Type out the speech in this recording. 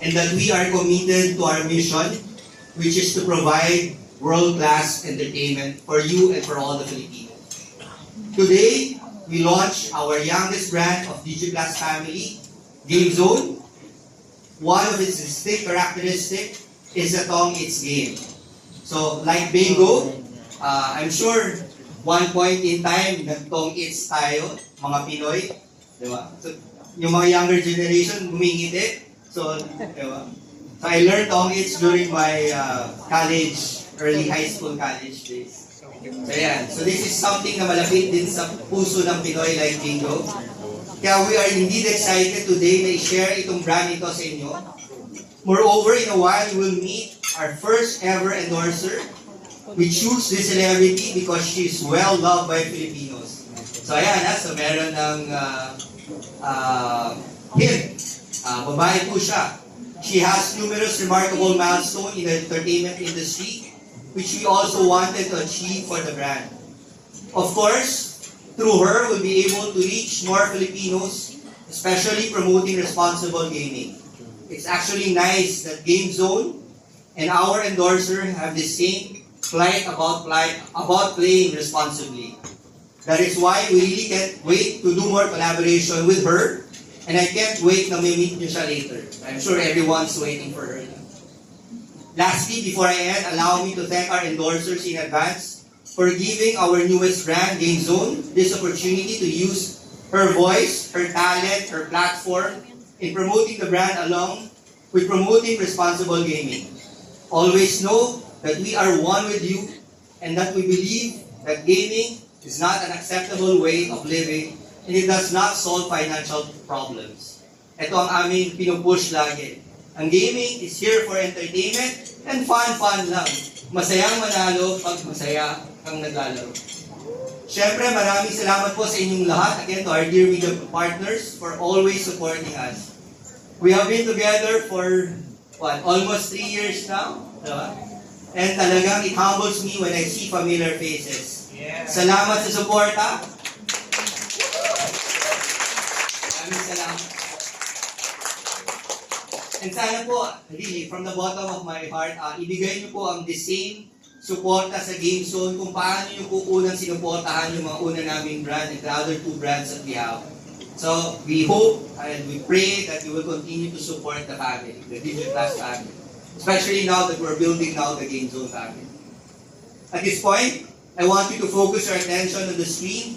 and that we are committed to our mission, which is to provide world-class entertainment for you and for all the Filipinos. Today, we launch our youngest brand of DigiPlus family, GameZone. One of its distinct characteristics is the Tong It's Game. So, like Bingo, I'm sure one point in time, nag-Tong It's tayo, mga Pinoy. Diba? So, yung mga younger generation, humingiti. So, diba? So, I learned Tong It's during my college, early high school college days. So, yan. So, this is something na malapit din sa puso ng Pinoy like Bingo. Kaya we are indeed excited today na i-share itong brand ito sa inyo. Moreover, in a while, you will meet our first ever endorser. We choose this celebrity because she is well loved by Filipinos. So, ayan, so meron ng hint. Babae po siya. She has numerous remarkable milestones in the entertainment industry, which we also wanted to achieve for the brand. Of course, through her, we'll be able to reach more Filipinos, especially promoting responsible gaming. It's actually nice that GameZone and our endorser have the same plight about playing responsibly. That is why we really can't wait to do more collaboration with her, and I can't wait na may meet niyo siya later. I'm sure everyone's waiting for her. Lastly, before I end, allow me to thank our endorsers in advance for giving our newest brand, GameZone, this opportunity to use her voice, her talent, her platform in promoting the brand along with promoting responsible gaming. Always know that we are one with you and that we believe that gaming is not an acceptable way of living and it does not solve financial problems. Ito ang aming pinupush lagi. Ang gaming is here for entertainment and fun lang. Masayang manalo pag masaya kang naglalaro. Siyempre, maraming salamat po sa inyong lahat. Again, to our dear media partners for always supporting us. We have been together for, almost 3 years now. Diba? And talagang it humbles me when I see familiar faces. Yeah. Salamat sa suporta. Maraming salamat. And sana po, really, from the bottom of my heart, ibigay niyo po ang the same suporta sa GameZone kung paano niyo po unang sinuportahan yung mga una naming brand and the other two brands that we have. So, we hope and we pray that you will continue to support the family, the DigiPlus family. Especially now that we're building now the GameZone family. At this point, I want you to focus your attention on the screen.